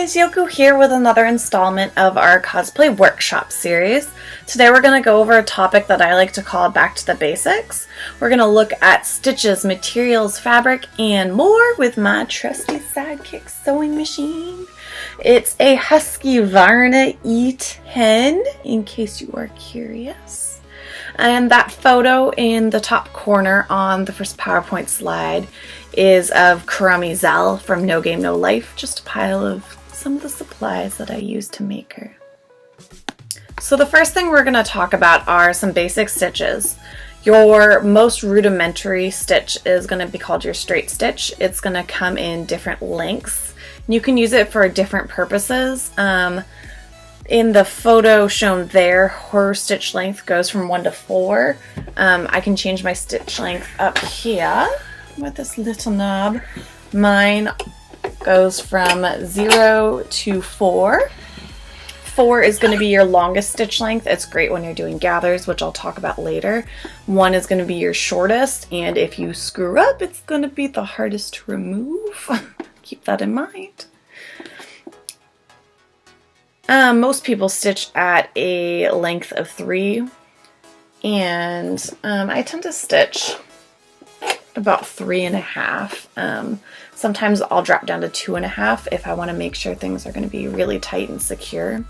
guys, Yoko here with another installment of our cosplay workshop series. Today we're going to go over a topic that I like to call back to the basics. We're going to look at stitches, materials, fabric, and more with my trusty sidekick sewing machine. It's a Husqvarna E10, in case you are curious. And that photo in the top corner on the first PowerPoint slide is of Kurami Zell from No Game No Life, just a pile of some of the supplies that I use to make her. So the first thing we're going to talk about are some basic stitches. Your most rudimentary stitch is going to be called your straight stitch. It's going to come in different lengths. You can use it for different purposes. In the photo shown there, her stitch length goes from 1 to 4. I can change my stitch length up here with this little knob. Mine goes from 0 to 4. 4 is going to be your longest stitch length. It's great when you're doing gathers, which I'll talk about later. 1 is going to be your shortest, and if you screw up, it's going to be the hardest to remove. Keep that in mind. Most people stitch at a length of 3, and I tend to stitch about 3.5. Sometimes I'll drop down to 2.5 if I want to make sure things are going to be really tight and secure.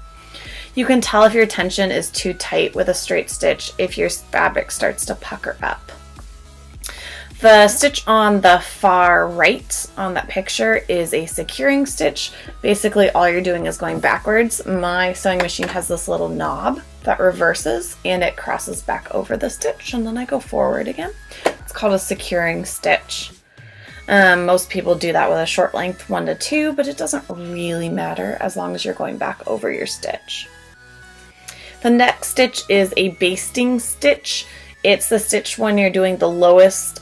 You can tell if your tension is too tight with a straight stitch if your fabric starts to pucker up. The stitch on the far right on that picture is a securing stitch. Basically all you're doing is going backwards. My sewing machine has this little knob that reverses and it crosses back over the stitch, and then I go forward again. It's called a securing stitch. Most people do that with a short length 1 to 2, but it doesn't really matter as long as you're going back over your stitch. The next stitch is a basting stitch. It's the stitch when you're doing the lowest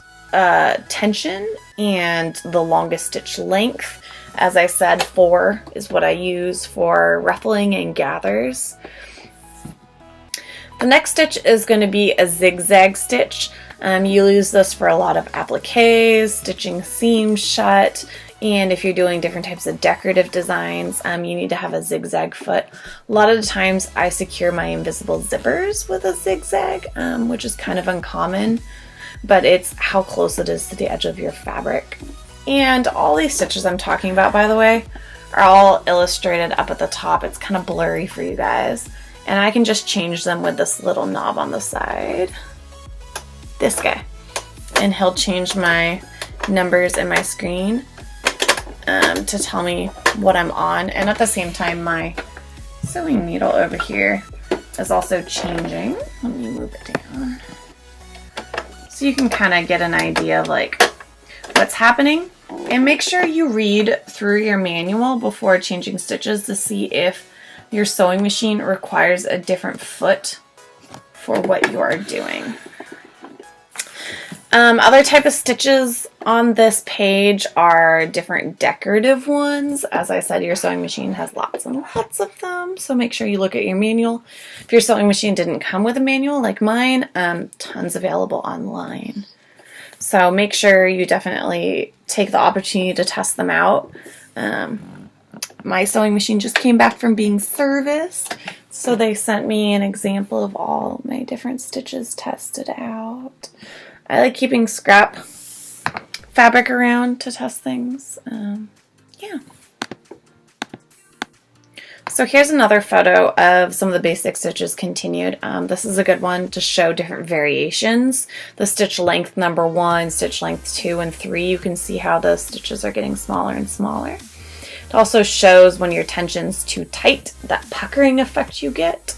tension and the longest stitch length. As I said, 4 is what I use for ruffling and gathers. The next stitch is going to be a zigzag stitch. You use this for a lot of appliques, stitching seams shut, and if you're doing different types of decorative designs, you need to have a zigzag foot. A lot of the times I secure my invisible zippers with a zigzag, which is kind of uncommon, but it's how close it is to the edge of your fabric. And all these stitches I'm talking about, by the way, are all illustrated up at the top. It's kind of blurry for you guys, and I can just change them with this little knob on the side. This guy, and he'll change my numbers in my screen to tell me what I'm on, and at the same time my sewing needle over here is also changing. Let me move it down so you can kind of get an idea of like what's happening, and make sure you read through your manual before changing stitches to see if your sewing machine requires a different foot for what you are doing. Other type of stitches on this page are different decorative ones. As I said, your sewing machine has lots and lots of them, so make sure you look at your manual. If your sewing machine didn't come with a manual like mine, tons available online. So make sure you definitely take the opportunity to test them out. My sewing machine just came back from being serviced, so they sent me an example of all my different stitches tested out. I like keeping scrap fabric around to test things. Yeah. So here's another photo of some of the basic stitches continued. This is a good one to show different variations. The stitch length number 1, stitch length 2, and 3. You can see how the stitches are getting smaller and smaller. It also shows when your tension's too tight, that puckering effect you get.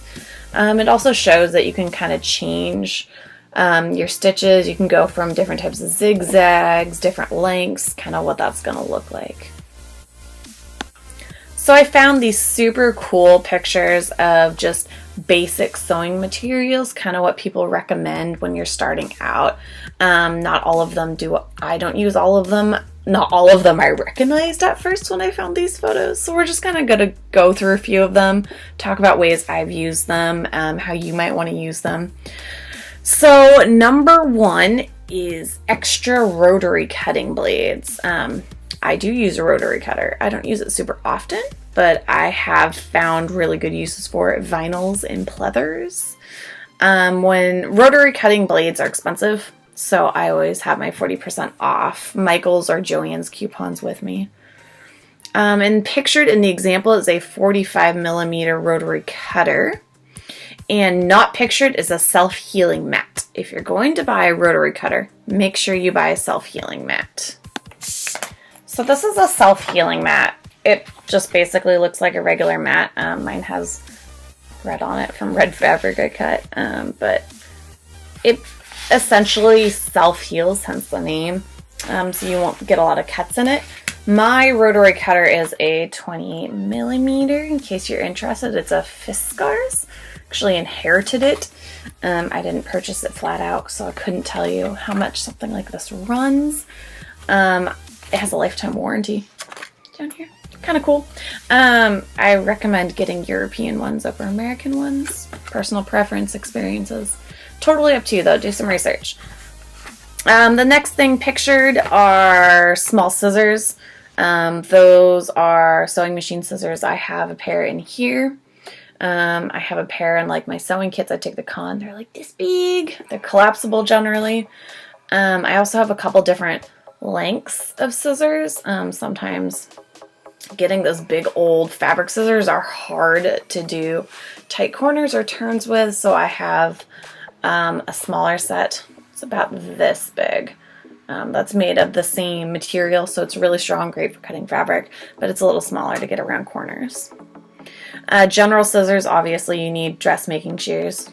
It also shows that you can kind of change your stitches. You can go from different types of zigzags, different lengths, kind of what that's going to look like. So I found these super cool pictures of just basic sewing materials, kind of what people recommend when you're starting out. Not all of them do. I don't use all of them. Not all of them I recognized at first when I found these photos. So we're just kind of going to go through a few of them, talk about ways I've used them, how you might want to use them. So number 1 is extra rotary cutting blades. I do use a rotary cutter. I don't use it super often, but I have found really good uses for it. Vinyls and pleathers. When rotary cutting blades are expensive, so I always have my 40% off Michael's or Joann's coupons with me. And pictured in the example is a 45mm rotary cutter. And not pictured is a self-healing mat. If you're going to buy a rotary cutter, make sure you buy a self-healing mat. So this is a self-healing mat. It just basically looks like a regular mat. Mine has red on it from red fabric I cut. But it essentially self-heals, hence the name. So you won't get a lot of cuts in it. My rotary cutter is a 20mm, in case you're interested. It's a Fiskars. Actually inherited it. I didn't purchase it flat out, so I couldn't tell you how much something like this runs. It has a lifetime warranty down here. Kind of cool. I recommend getting European ones over American ones. Personal preference, experiences. Totally up to you though. Do some research. The next thing pictured are small scissors. Those are sewing machine scissors. I have a pair in here. I have a pair in like my sewing kits. I take the Cont. They're like this big. They're collapsible generally. I also have a couple different lengths of scissors. Sometimes getting those big old fabric scissors are hard to do tight corners or turns with, so I have a smaller set. It's about this big. That's made of the same material, so it's really strong, great for cutting fabric, but it's a little smaller to get around corners. General scissors, obviously you need dressmaking shears.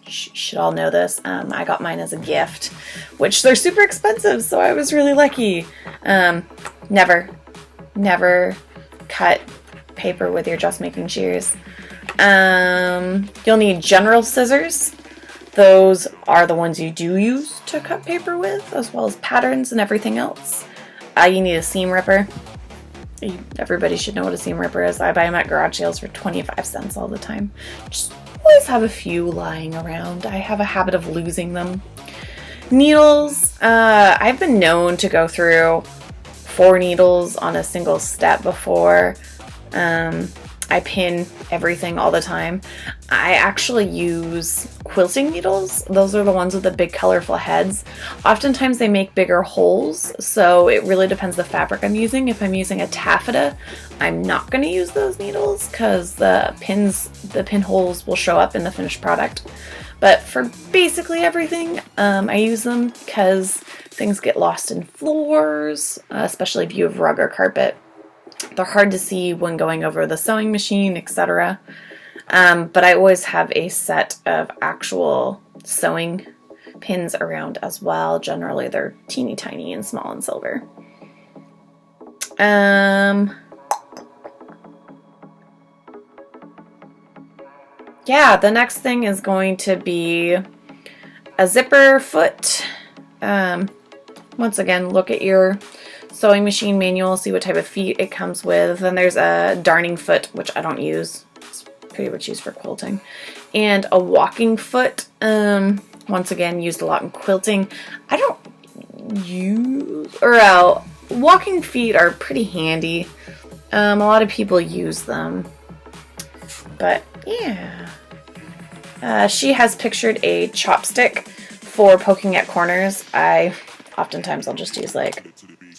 You should all know this. I got mine as a gift, which they're super expensive, so I was really lucky. Never cut paper with your dressmaking shears. You'll need general scissors. Those are the ones you do use to cut paper with, as well as patterns and everything else. You need a seam ripper. Everybody should know what a seam ripper is. I buy them at garage sales for 25 cents all the time. Just always have a few lying around. I have a habit of losing them. Needles. I've been known to go through 4 needles on a single step before. I pin everything all the time. I actually use quilting needles. Those are the ones with the big colorful heads. Oftentimes they make bigger holes, so it really depends the fabric I'm using. If I'm using a taffeta, I'm not going to use those needles because the pinholes will show up in the finished product. But for basically everything, I use them because things get lost in floors, especially if you have rug or carpet. They're hard to see when going over the sewing machine, etc. But I always have a set of actual sewing pins around as well. Generally, they're teeny tiny and small and silver. Yeah, the next thing is going to be a zipper foot. Once again, look at your sewing machine manual, see what type of feet it comes with. Then there's a darning foot, which I don't use. It's pretty much used for quilting. And a walking foot, once again, used a lot in quilting. I don't use, walking feet are pretty handy. A lot of people use them. But yeah. She has pictured a chopstick for poking at corners. Oftentimes I'll just use like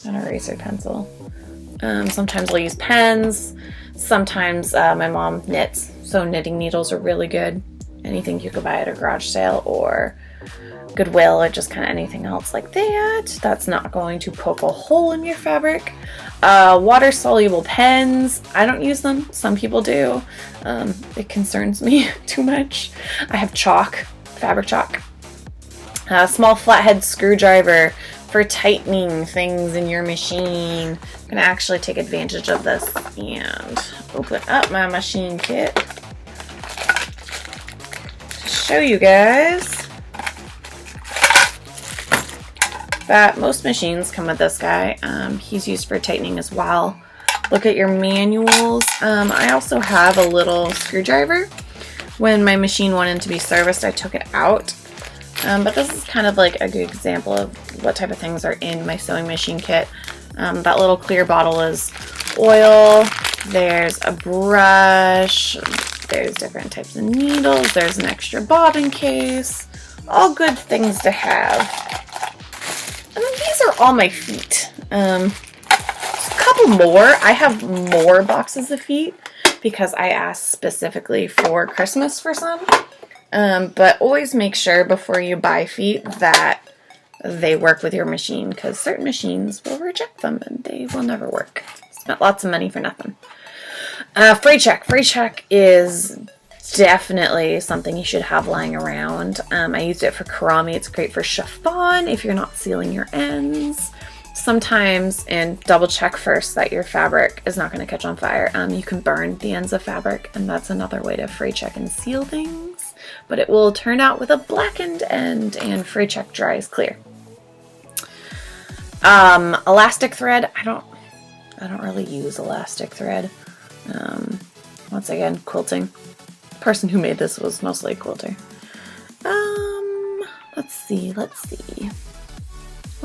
an eraser pencil. Sometimes I'll use pens. Sometimes my mom knits, so knitting needles are really good. Anything you could buy at a garage sale or Goodwill or just kind of anything else like that. That's not going to poke a hole in your fabric. Water soluble pens. I don't use them. Some people do. It concerns me too much. I have chalk, fabric chalk. Small flathead screwdriver for tightening things in your machine. I'm gonna actually take advantage of this and open up my machine kit to show you guys that most machines come with this guy. He's used for tightening as well. Look at your manuals. I also have a little screwdriver. When my machine wanted to be serviced, I took it out. But this is kind of like a good example of what type of things are in my sewing machine kit. That little clear bottle is oil. There's a brush. There's different types of needles. There's an extra bobbin case. All good things to have. And then these are all my feet. A couple more. I have more boxes of feet because I asked specifically for Christmas for some. But always make sure before you buy feet that they work with your machine, because certain machines will reject them and they will never work. Spent lots of money for nothing. Fray check. Fray check is definitely something you should have lying around. I used it for Kurami. It's great for chiffon if you're not sealing your ends. Sometimes, and double check first that your fabric is not going to catch on fire. You can burn the ends of fabric, and that's another way to fray check and seal things. But it will turn out with a blackened end, and fray check dries clear. Elastic thread. I don't really use elastic thread. Once again, quilting. The person who made this was mostly a quilter. Let's see. What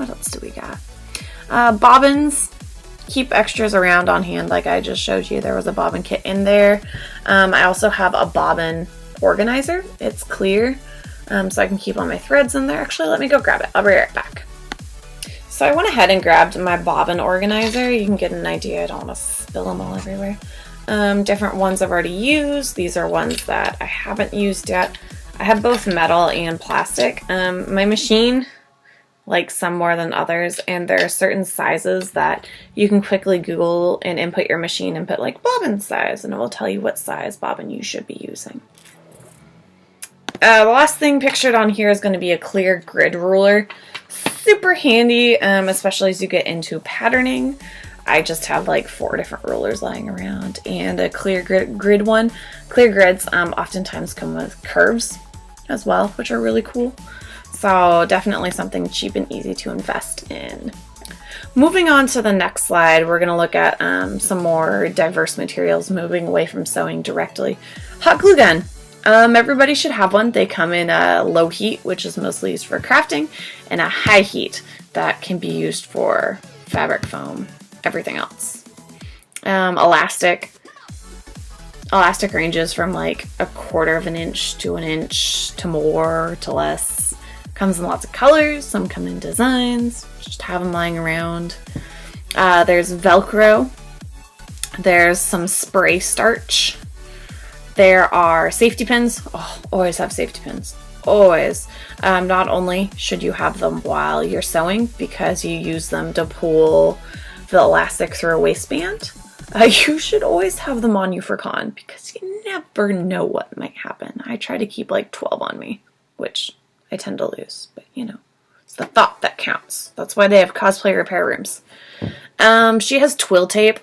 else do we got? Bobbins. Keep extras around on hand like I just showed you. There was a bobbin kit in there. I also have a bobbin organizer. It's clear, so I can keep all my threads in there. Actually, let me go grab it. I'll be right back. So I went ahead and grabbed my bobbin organizer. You can get an idea. I don't want to spill them all everywhere. Different ones I've already used. These are ones that I haven't used yet. I have both metal and plastic. My machine likes some more than others, and there are certain sizes that you can quickly Google and input your machine and put like bobbin size, and it will tell you what size bobbin you should be using. The last thing pictured on here is going to be a clear grid ruler. Super handy, especially as you get into patterning. I just have like 4 different rulers lying around and a clear grid one. Clear grids oftentimes come with curves as well, which are really cool. So definitely something cheap and easy to invest in. Moving on to the next slide, we're going to look at some more diverse materials, moving away from sewing directly. Hot glue gun. Everybody should have one. They come in a low heat, which is mostly used for crafting, and a high heat that can be used for fabric foam, everything else. Elastic ranges from like 1/4 of an inch to 1 inch to more to less. Comes in lots of colors. Some come in designs. Just have them lying around. There's Velcro. There's some spray starch. There are safety pins. Oh, always have safety pins. Always. Not only should you have them while you're sewing because you use them to pull the elastic through a waistband, you should always have them on you for con because you never know what might happen. I try to keep like 12 on me, which I tend to lose, but you know, it's the thought that counts. That's why they have cosplay repair rooms. She has twill tape.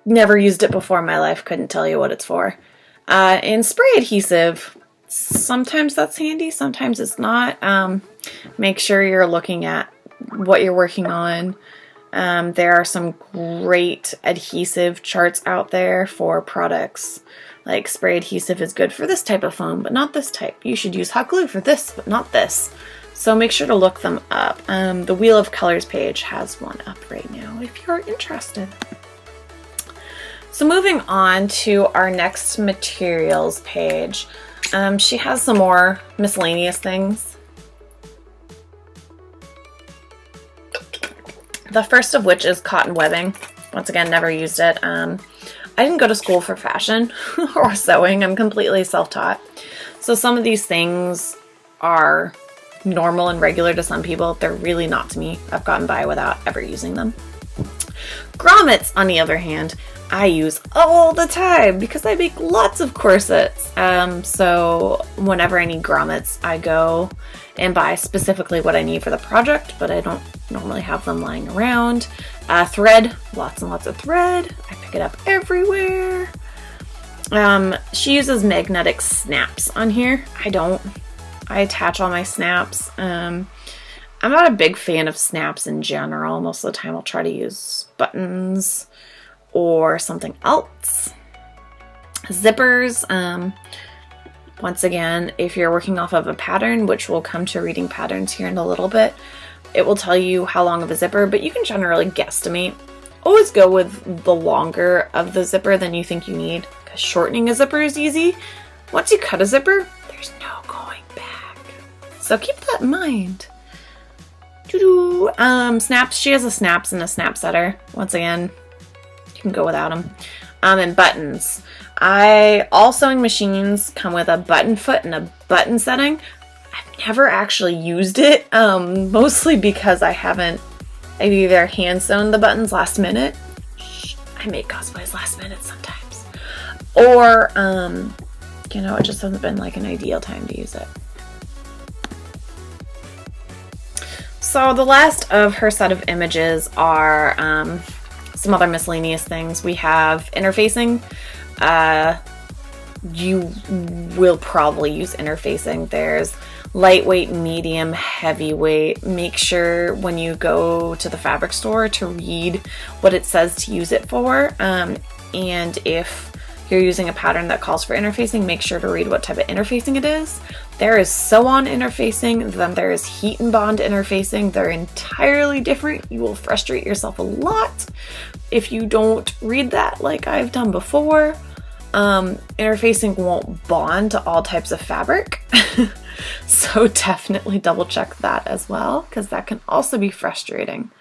Never used it before in my life, couldn't tell you what it's for. And spray adhesive, sometimes that's handy, sometimes it's not. Make sure you're looking at what you're working on. There are some great adhesive charts out there for products. Like spray adhesive is good for this type of foam, but not this type. You should use hot glue for this, but not this. So make sure to look them up. The Wheel of Colors page has one up right now if you're interested. So moving on to our next materials page, she has some more miscellaneous things. The first of which is cotton webbing. Once again, never used it. I didn't go to school for fashion or sewing. I'm completely self-taught. So some of these things are normal and regular to some people. They're really not to me. I've gotten by without ever using them. Grommets, on the other hand, I use all the time because I make lots of corsets. So whenever I need grommets, I go and buy specifically what I need for the project, but I don't normally have them lying around. Thread, lots and lots of thread. I pick it up everywhere. She uses magnetic snaps on here. I don't. I attach all my snaps. I'm not a big fan of snaps in general. Most of the time I'll try to use buttons or something else. Zippers. Once again, if you're working off of a pattern, which we'll come to reading patterns here in a little bit, it will tell you how long of a zipper, but you can generally guesstimate. Always go with the longer of the zipper than you think you need, because shortening a zipper is easy. Once you cut a zipper, there's no going back. So keep that in mind. Snaps. She has a snaps and a snap setter. Once again, you can go without them. And buttons. All sewing machines come with a button foot and a button setting. I've never actually used it, mostly because I've either hand sewn the buttons last minute. I make cosplays last minute sometimes. Or, it just hasn't been like an ideal time to use it. So the last of her set of images are some other miscellaneous things. We have interfacing. You will probably use interfacing. There's lightweight, medium, heavyweight. Make sure when you go to the fabric store to read what it says to use it for. And if you're using a pattern that calls for interfacing, make sure to read what type of interfacing it is. There is sew-on interfacing, then there is heat and bond interfacing. They're entirely different. You will frustrate yourself a lot if you don't read that like I've done before. Interfacing won't bond to all types of fabric. So definitely double check that as well, because that can also be frustrating.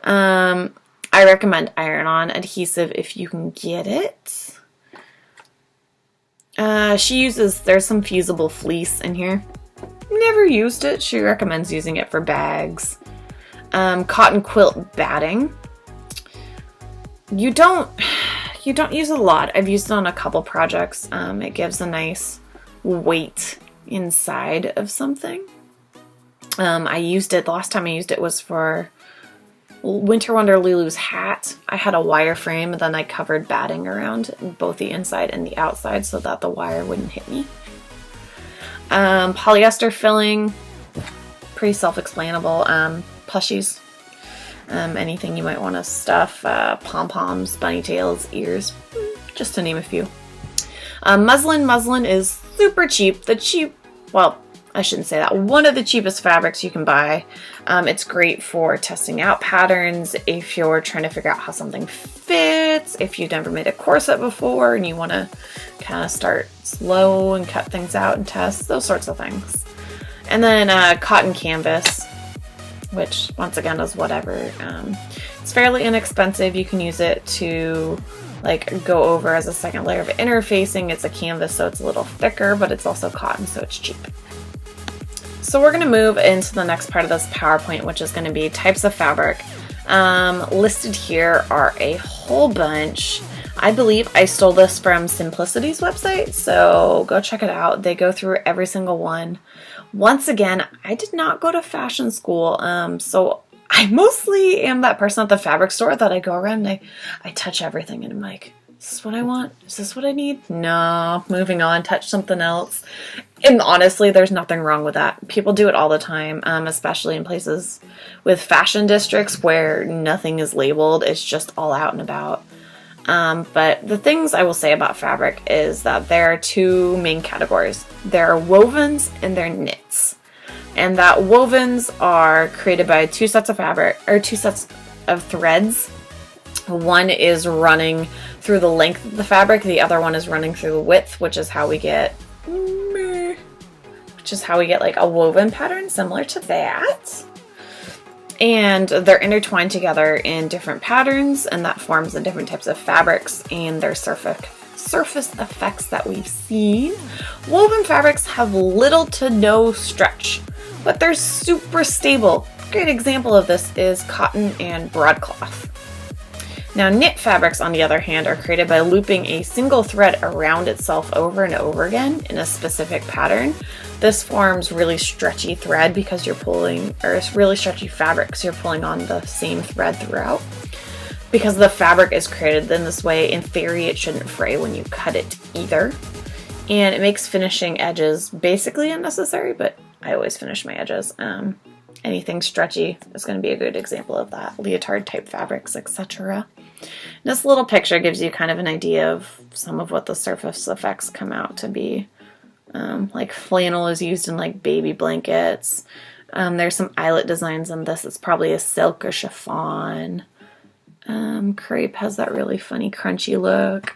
I recommend iron-on adhesive if you can get it. There's some fusible fleece in here. Never used it. She recommends using it for bags. Cotton quilt batting. You don't use it a lot. I've used it on a couple projects. It gives a nice weight inside of something. The last time I used it was for Winter Wonder Lulu's hat. I had a wire frame and then I covered batting around both the inside and the outside so that the wire wouldn't hit me. Polyester filling, pretty self-explainable. Plushies, anything you might want to stuff, pom-poms, bunny tails, ears, just to name a few. Muslin is super cheap. I shouldn't say that. One of the cheapest fabrics you can buy. It's great for testing out patterns, if you're trying to figure out how something fits, if you've never made a corset before and you want to kind of start slow and cut things out and test, those sorts of things. And then cotton canvas, which once again is whatever. It's fairly inexpensive. You can use it to go over as a second layer of interfacing. It's a canvas, so it's a little thicker, but it's also cotton, so it's cheap. So we're going to move into the next part of this PowerPoint, which is going to be types of fabric. Listed here are a whole bunch. I believe I stole this from Simplicity's website, so go check it out. They go through every single one. Once again, I did not go to fashion school, so I mostly am that person at the fabric store that I go around and I touch everything and I'm like, is this what I want? Is this what I need? No, moving on, touch something else. And honestly, there's nothing wrong with that. People do it all the time, especially in places with fashion districts where nothing is labeled. It's just all out and about. But the things I will say about fabric is that there are two main categories. There are wovens and there are knits. And that wovens are created by two sets of fabric, or two sets of threads. One is running through the length of the fabric, the other one is running through the width, which is how we get like a woven pattern similar to that. And they're intertwined together in different patterns, and that forms the different types of fabrics and their surface effects that we've seen. Woven fabrics have little to no stretch, but they're super stable. A great example of this is cotton and broadcloth. Now, knit fabrics, on the other hand, are created by looping a single thread around itself over and over again in a specific pattern. This forms really stretchy thread because you're pulling, or it's really stretchy fabric because you're pulling on the same thread throughout. Because the fabric is created in this way, in theory, it shouldn't fray when you cut it either. And it makes finishing edges basically unnecessary, but I always finish my edges. Anything stretchy is going to be a good example of that. Leotard type fabrics, etc. This little picture gives you kind of an idea of some of what the surface effects come out to be. Like flannel is used in like baby blankets. There's some eyelet designs on this. It's probably a silk or chiffon. Crepe has that really funny crunchy look.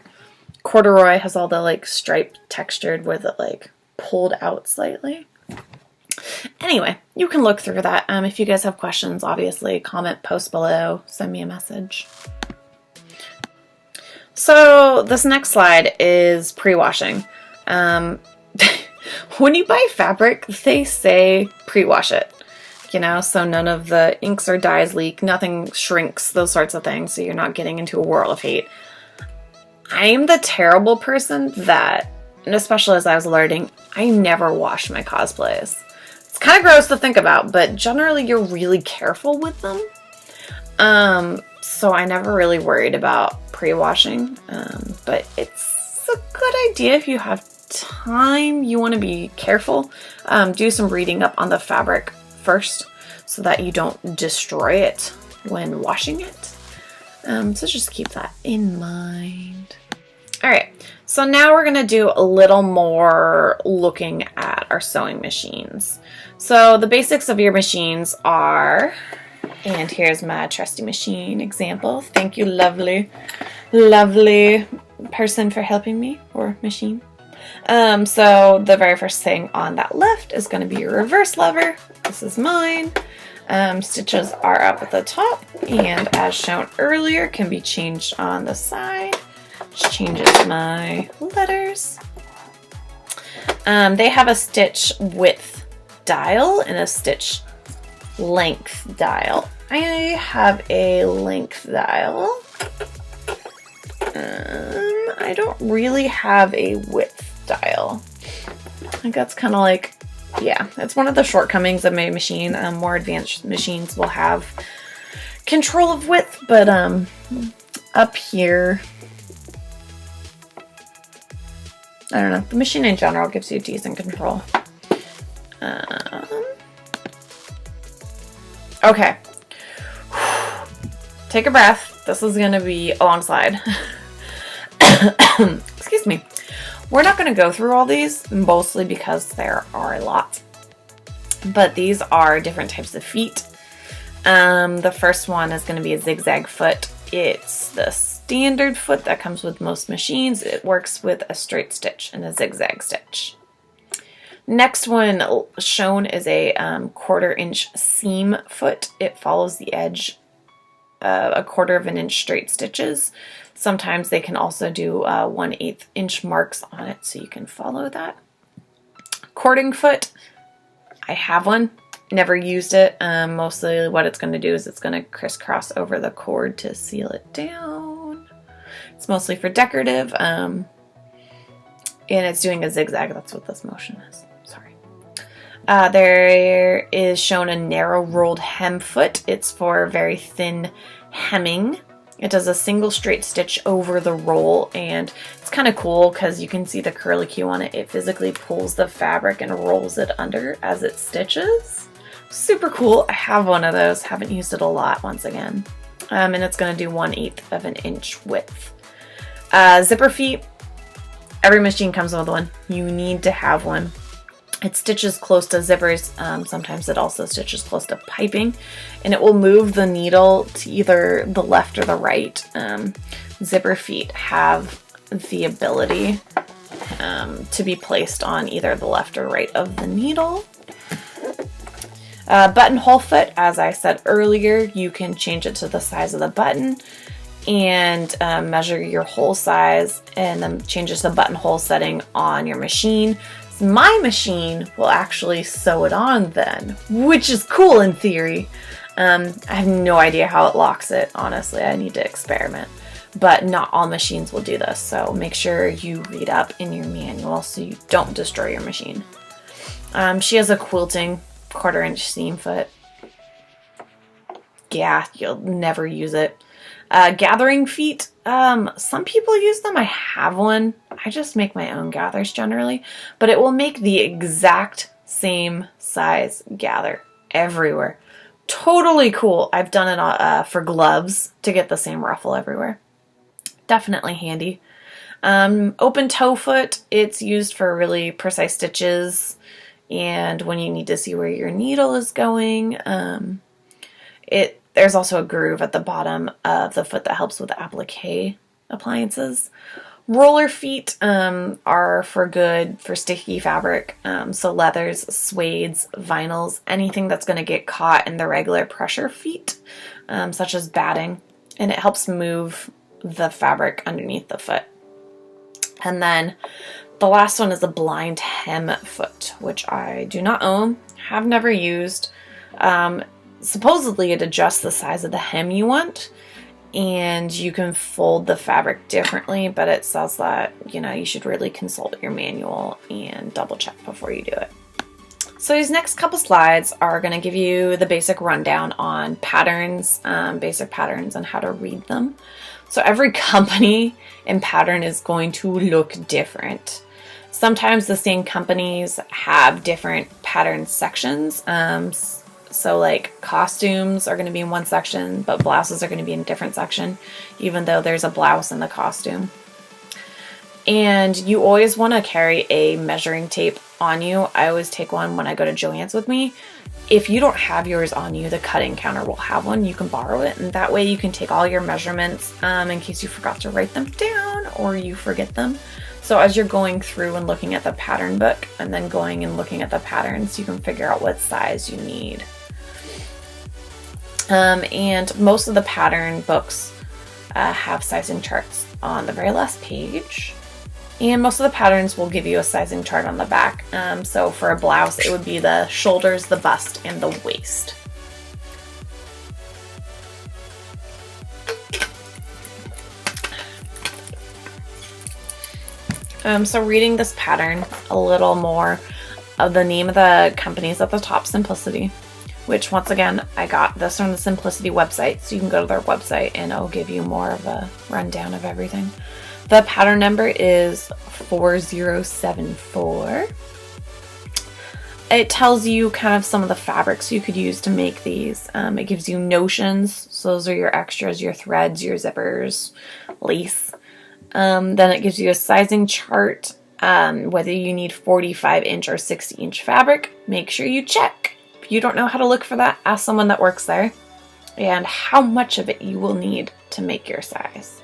Corduroy has all the like striped textured with it like pulled out slightly. Anyway, you can look through that. If you guys have questions, obviously comment, post below, send me a message. So this next slide is pre-washing. When you buy fabric, they say pre-wash it, you know, so none of the inks or dyes leak, nothing shrinks, those sorts of things, so you're not getting into a whirl of hate. I'm the terrible person that, and especially as I was learning, I never wash my cosplays. It's kind of gross to think about, but generally you're really careful with them. So I never really worried about pre-washing, but it's a good idea if you have time, you want to be careful. Do some reading up on the fabric first so that you don't destroy it when washing it. So just keep that in mind. All right, so now we're gonna do a little more looking at our sewing machines. So the basics of your machines are, and here's my trusty machine example. Thank you, lovely person for helping me, or machine. So the very first thing on that left is going to be your reverse lever. This is mine. Stitches are up at the top, and as shown earlier, can be changed on the side. Which changes my letters. They have a stitch width dial and a stitch length dial. I have a length dial. I don't really have a width dial. I think that's kind of like, yeah, it's one of the shortcomings of my machine. More advanced machines will have control of width, but up here, I don't know, the machine in general gives you decent control. Okay, take a breath. This is gonna be a long slide. Excuse me. We're not going to go through all these, mostly because there are a lot. But these are different types of feet. The first one is going to be a zigzag foot. It's the standard foot that comes with most machines. It works with a straight stitch and a zigzag stitch. Next one shown is a 1/4 inch seam foot. It follows the edge a 1/4 inch straight stitches. Sometimes they can also do 1/8 inch marks on it, so you can follow that. Cording foot, I have one, never used it. Mostly what it's going to do is it's going to crisscross over the cord to seal it down. It's mostly for decorative, and it's doing a zigzag. That's what this motion is. Sorry. There is shown a narrow rolled hem foot. It's for very thin hemming. It does a single straight stitch over the roll, and it's kind of cool because you can see the curlicue on it. It physically pulls the fabric and rolls it under as it stitches. Super cool. I have one of those. Haven't used it a lot, once again. And it's going to do 1/8 inch width. Zipper feet. Every machine comes with one. You need to have one. It stitches close to zippers. Sometimes it also stitches close to piping, and it will move the needle to either the left or the right. Zipper feet have the ability to be placed on either the left or right of the needle. Buttonhole foot, as I said earlier, you can change it to the size of the button and measure your hole size, and then change it to the buttonhole setting on your machine. My machine will actually sew it on then, which is cool in theory. I have no idea how it locks it, honestly. I need to experiment. But not all machines will do this, so make sure you read up in your manual so you don't destroy your machine. She has a quilting 1/4 inch seam foot. Yeah, you'll never use it. Gathering feet. Some people use them. I have one. I just make my own gathers generally, but it will make the exact same size gather everywhere. Totally cool. I've done it for gloves to get the same ruffle everywhere. Definitely handy. Open toe foot. It's used for really precise stitches and when you need to see where your needle is going. There's also a groove at the bottom of the foot that helps with the applique appliances. Roller feet are for sticky fabric, so leathers, suedes, vinyls, anything that's going to get caught in the regular pressure feet, such as batting, and it helps move the fabric underneath the foot. And then the last one is a blind hem foot, which I do not own, have never used. Supposedly it adjusts the size of the hem you want, and you can fold the fabric differently, but it says that, you should really consult your manual and double check before you do it. So these next couple slides are going to give you the basic rundown on patterns, basic patterns, and how to read them. So every company and pattern is going to look different. Sometimes the same companies have different pattern sections. So like costumes are going to be in one section, but blouses are going to be in a different section, even though there's a blouse in the costume. And you always want to carry a measuring tape on you. I always take one when I go to Joann's with me. If you don't have yours on you, the cutting counter will have one. You can borrow it, and that way you can take all your measurements in case you forgot to write them down or you forget them. So as you're going through and looking at the pattern book and then going and looking at the patterns, you can figure out what size you need. And most of the pattern books have sizing charts on the very last page. And most of the patterns will give you a sizing chart on the back. So for a blouse, it would be the shoulders, the bust, and the waist. So reading this pattern a little more, of the name of the company is at the top, Simplicity, which once again, I got this from the Simplicity website. So you can go to their website and it'll give you more of a rundown of everything. The pattern number is 4074. It tells you kind of some of the fabrics you could use to make these. It gives you notions. So those are your extras, your threads, your zippers, lace. Then it gives you a sizing chart, whether you need 45-inch or 60-inch fabric. Make sure you check. If you don't know how to look for that, ask someone that works there. And how much of it you will need to make your size.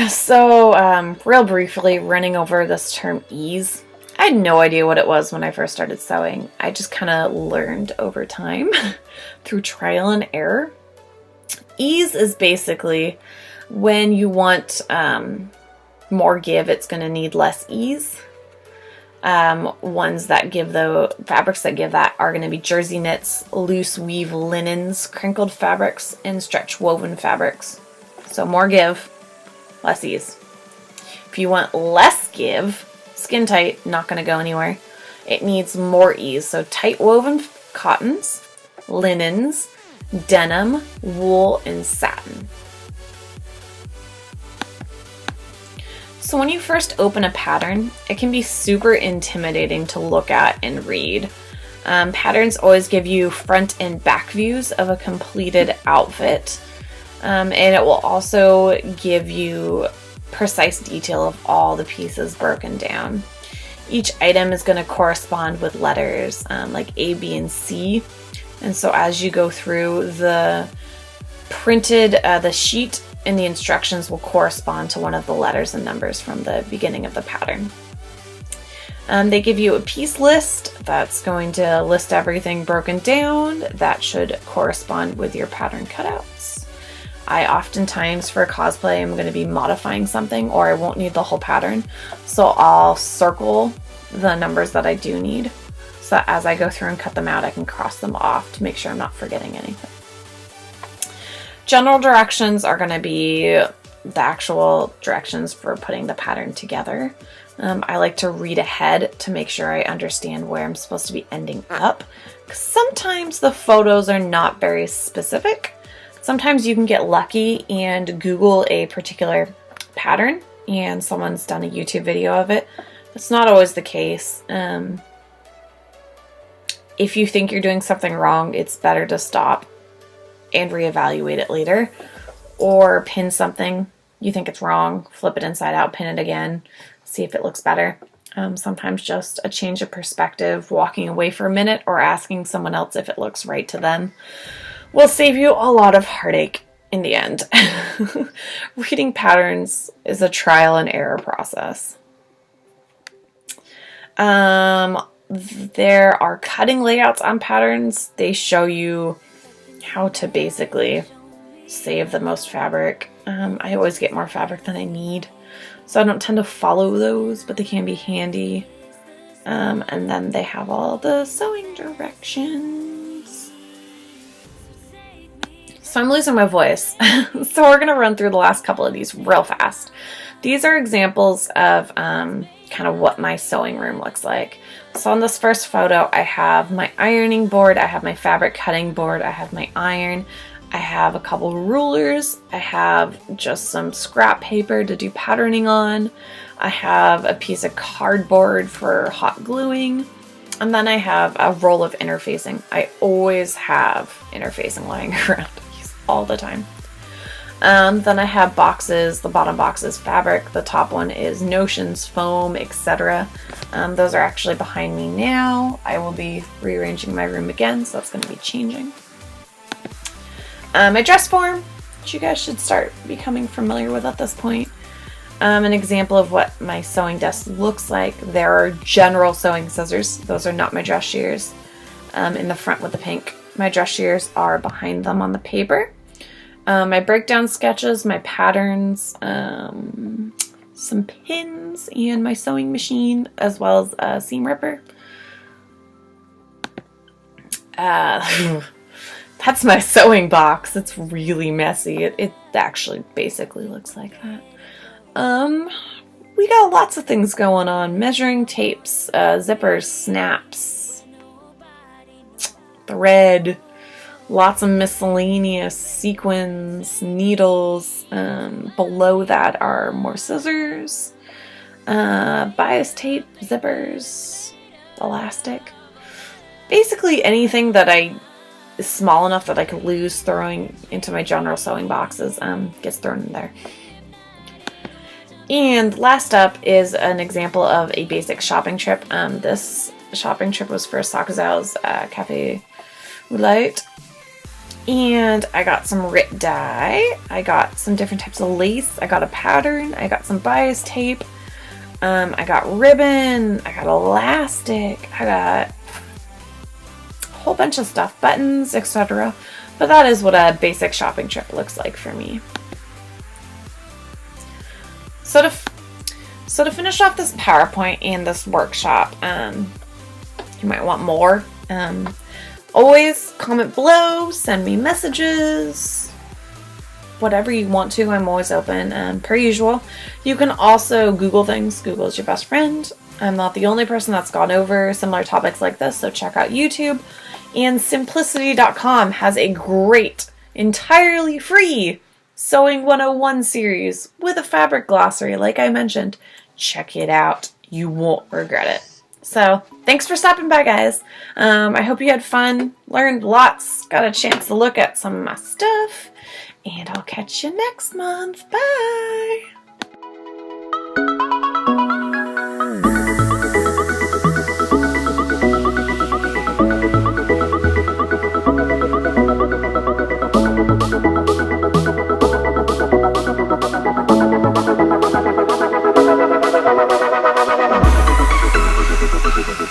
So, real briefly, running over this term ease. I had no idea what it was when I first started sewing. I just kind of learned over time through trial and error. Ease is basically when you want more give, it's going to need less ease. Ones that give fabrics that give that are going to be jersey knits, loose weave linens, crinkled fabrics, and stretch woven fabrics. So more give, less ease. If you want less give, skin tight, not going to go anywhere. It needs more ease. So tight woven cottons, linens, denim, wool, and satin. So when you first open a pattern, it can be super intimidating to look at and read. Patterns always give you front and back views of a completed outfit. And it will also give you precise detail of all the pieces broken down. Each item is going to correspond with letters like A, B, and C. And so as you go through the sheet and the instructions will correspond to one of the letters and numbers from the beginning of the pattern. They give you a piece list that's going to list everything broken down that should correspond with your pattern cutouts. I oftentimes for cosplay I'm going to be modifying something or I won't need the whole pattern, so I'll circle the numbers that I do need so that as I go through and cut them out I can cross them off to make sure I'm not forgetting anything. General directions are going to be the actual directions for putting the pattern together. I like to read ahead to make sure I understand where I'm supposed to be ending up. Sometimes the photos are not very specific. Sometimes you can get lucky and Google a particular pattern and someone's done a YouTube video of it. That's not always the case. If you think you're doing something wrong, it's better to stop and reevaluate it later, or pin something you think it's wrong, flip it inside out, pin it again, see if it looks better. Sometimes just a change of perspective, walking away for a minute, or asking someone else if it looks right to them will save you a lot of heartache in the end. Reading patterns is a trial and error process. There are cutting layouts on patterns. They show you how to basically save the most fabric. I always get more fabric than I need, so I don't tend to follow those, but they can be handy. And then they have all the sewing directions. So I'm losing my voice. So we're going to run through the last couple of these real fast. These are examples of kind of what my sewing room looks like. So on this first photo, I have my ironing board, I have my fabric cutting board, I have my iron, I have a couple rulers, I have just some scrap paper to do patterning on, I have a piece of cardboard for hot gluing, and then I have a roll of interfacing. I always have interfacing lying around all the time. Then I have boxes. The bottom box is fabric, the top one is notions, foam, etc. Those are actually behind me now. I will be rearranging my room again, so that's going to be changing. My dress form, which you guys should start becoming familiar with at this point. An example of what my sewing desk looks like. There are general sewing scissors. Those are not my dress shears. In the front with the pink. My dress shears are behind them on the paper. My breakdown sketches, my patterns, some pins, and my sewing machine, as well as a seam ripper. That's my sewing box. It's really messy. It actually basically looks like that. We got lots of things going on. Measuring tapes, zippers, snaps, thread, lots of miscellaneous sequins, needles. Below that are more scissors, bias tape, zippers, elastic. Basically anything that is small enough that I could lose throwing into my general sewing boxes gets thrown in there. And last up is an example of a basic shopping trip. This shopping trip was for Zell's Cafe Roulette. And I got some RIT dye, I got some different types of lace, I got a pattern, I got some bias tape, I got ribbon, I got elastic, I got a whole bunch of stuff, buttons, etc. But that is what a basic shopping trip looks like for me. So to finish off this PowerPoint and this workshop, you might want more. Always comment below, send me messages, whatever you want to. I'm always open, per usual. You can also Google things. Google is your best friend. I'm not the only person that's gone over similar topics like this, so check out YouTube. And Simplicity.com has a great, entirely free Sewing 101 series with a fabric glossary, like I mentioned. Check it out. You won't regret it. So, thanks for stopping by, guys. I hope you had fun, learned lots, got a chance to look at some of my stuff, and I'll catch you next month. Bye! Thank you.